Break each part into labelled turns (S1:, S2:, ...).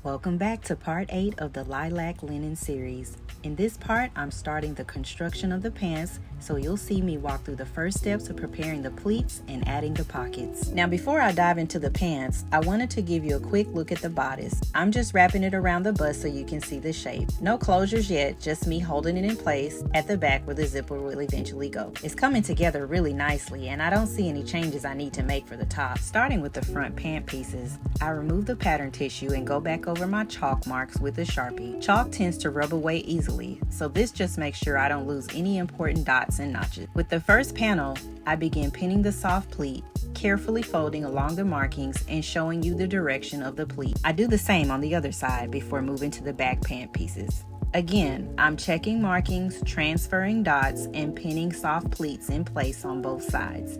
S1: Welcome back to part 8 of the Lilac Linen Series. In this part, I'm starting the construction of the pants, so you'll see me walk through the first steps of preparing the pleats and adding the pockets. Now before I dive into the pants, I wanted to give you a quick look at the bodice. I'm just wrapping it around the bust so you can see the shape. No closures yet, just me holding it in place at the back where the zipper will eventually go. It's coming together really nicely and I don't see any changes I need to make for the top. Starting with the front pant pieces, I remove the pattern tissue and go back over my chalk marks with a Sharpie. Chalk tends to rub away easily, so this just makes sure I don't lose any important dots and notches. With the first panel, I begin pinning the soft pleat, carefully folding along the markings and showing you the direction of the pleat. I do the same on the other side before moving to the back pant pieces. Again, I'm checking markings, transferring dots, and pinning soft pleats in place on both sides.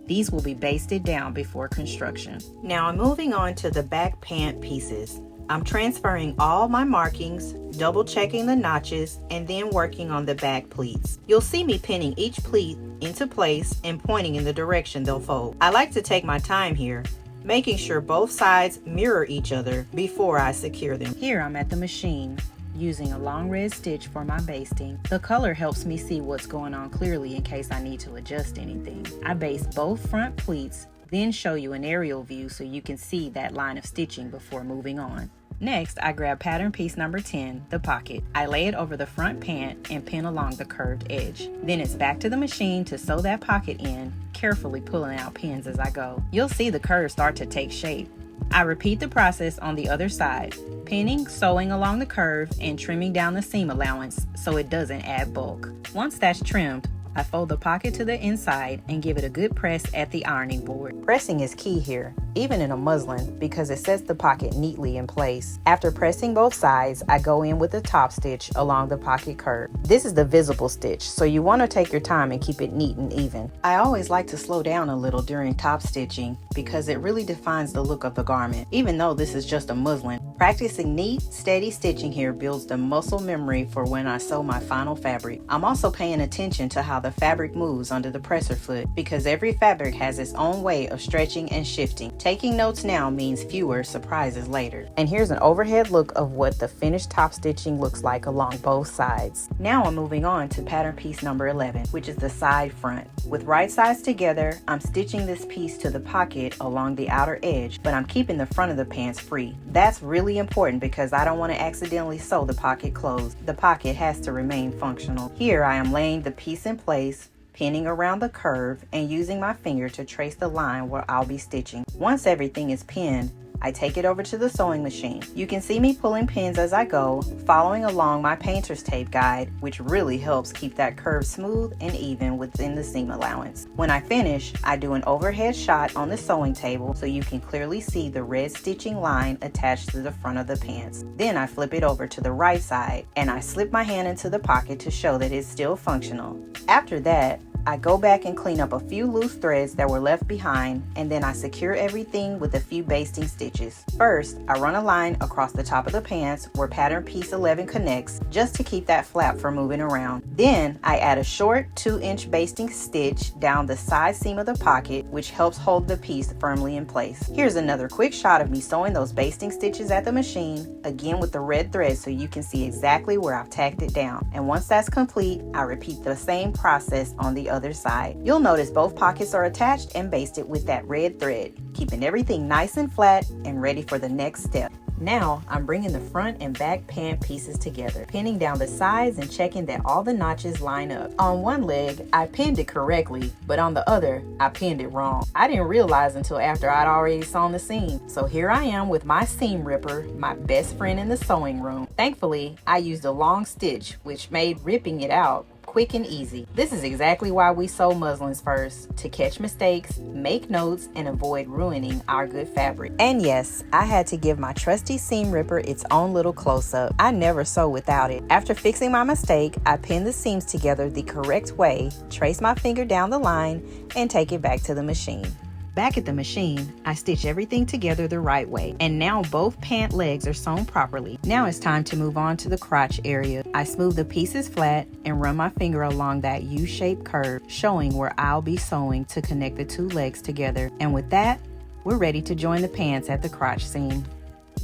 S1: These will be basted down before construction. Now I'm moving on to the back pant pieces. I'm transferring all my markings, double checking the notches, and then working on the back pleats. You'll see me pinning each pleat into place and pointing in the direction they'll fold. I like to take my time here, making sure both sides mirror each other before I secure them. Here I'm at the machine, using a long red stitch for my basting. The color helps me see what's going on clearly in case I need to adjust anything. I baste both front pleats, then show you an aerial view so you can see that line of stitching before moving on. Next, I grab pattern piece number 10, the pocket. I lay it over the front pant and pin along the curved edge. Then it's back to the machine to sew that pocket in, carefully pulling out pins as I go. You'll see the curve start to take shape. I repeat the process on the other side, pinning, sewing along the curve, and trimming down the seam allowance so it doesn't add bulk. Once that's trimmed, I fold the pocket to the inside and give it a good press at the ironing board. Pressing is key here, even in a muslin, because it sets the pocket neatly in place. After pressing both sides, I go in with the top stitch along the pocket curve. This is the visible stitch, so you want to take your time and keep it neat and even. I always like to slow down a little during top stitching because it really defines the look of the garment, even though this is just a muslin. Practicing neat, steady stitching here builds the muscle memory for when I sew my final fabric. I'm also paying attention to how the fabric moves under the presser foot because every fabric has its own way of stretching and shifting. Taking notes now means fewer surprises later. And here's an overhead look of what the finished top stitching looks like along both sides. Now I'm moving on to pattern piece number 11, which is the side front. With right sides together, I'm stitching this piece to the pocket along the outer edge, but I'm keeping the front of the pants free. That's really important because I don't want to accidentally sew the pocket closed. The pocket has to remain functional. Here I am laying the piece in place, pinning around the curve and using my finger to trace the line where I'll be stitching. Once everything is pinned, I take it over to the sewing machine. You can see me pulling pins as I go, following along my painter's tape guide, which really helps keep that curve smooth and even within the seam allowance. When I finish, I do an overhead shot on the sewing table so you can clearly see the red stitching line attached to the front of the pants. Then I flip it over to the right side and I slip my hand into the pocket to show that it's still functional. After that, I go back and clean up a few loose threads that were left behind, and then I secure everything with a few basting stitches. First, I run a line across the top of the pants where pattern piece 11 connects, just to keep that flap from moving around. Then I add a short 2-inch basting stitch down the side seam of the pocket, which helps hold the piece firmly in place. Here's another quick shot of me sewing those basting stitches at the machine, again with the red thread so you can see exactly where I've tacked it down. And once that's complete, I repeat the same process on the other side. You'll notice both pockets are attached and basted with that red thread, keeping everything nice and flat and ready for the next step. Now I'm bringing the front and back pant pieces together, pinning down the sides and checking that all the notches line up. On one leg, I pinned it correctly, but on the other, I pinned it wrong. I didn't realize until after I'd already sewn the seam. So here I am with my seam ripper, my best friend in the sewing room. Thankfully, I used a long stitch, which made ripping it out quick and easy. This is exactly why we sew muslins first, to catch mistakes, make notes, and avoid ruining our good fabric. And yes, I had to give my trusty seam ripper its own little close-up. I never sew without it. After fixing my mistake, I pin the seams together the correct way, trace my finger down the line, and take it back to the machine. Back at the machine, I stitch everything together the right way, and now both pant legs are sewn properly. Now it's time to move on to the crotch area. I smooth the pieces flat and run my finger along that U-shaped curve, showing where I'll be sewing to connect the two legs together. And with that, we're ready to join the pants at the crotch seam.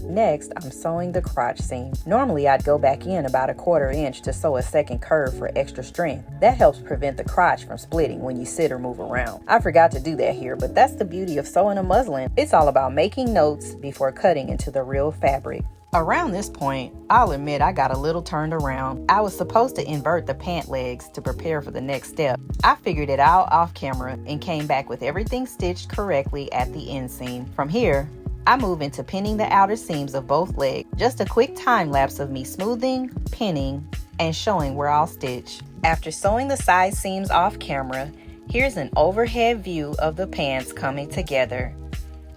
S1: Next, I'm sewing the crotch seam. Normally, I'd go back in about 1/4 inch to sew a second curve for extra strength. That helps prevent the crotch from splitting when you sit or move around. I forgot to do that here, but that's the beauty of sewing a muslin. It's all about making notes before cutting into the real fabric. Around this point, I'll admit I got a little turned around. I was supposed to invert the pant legs to prepare for the next step. I figured it out off camera and came back with everything stitched correctly at the inseam. From here, I move into pinning the outer seams of both legs. Just a quick time lapse of me smoothing, pinning, and showing where I'll stitch. After sewing the side seams off camera, here's an overhead view of the pants coming together.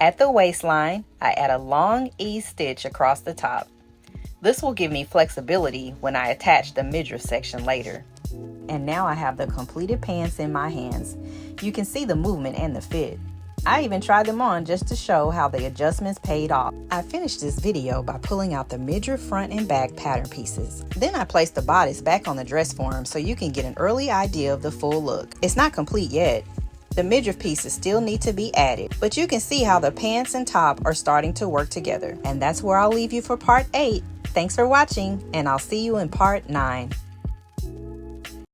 S1: At the waistline, I add a long ease stitch across the top. This will give me flexibility when I attach the midriff section later. And now I have the completed pants in my hands. You can see the movement and the fit. I even tried them on just to show how the adjustments paid off. I finished this video by pulling out the midriff front and back pattern pieces. Then I placed the bodice back on the dress form so you can get an early idea of the full look. It's not complete yet. The midriff pieces still need to be added, but you can see how the pants and top are starting to work together. And that's where I'll leave you for part 8. Thanks for watching, and I'll see you in part 9.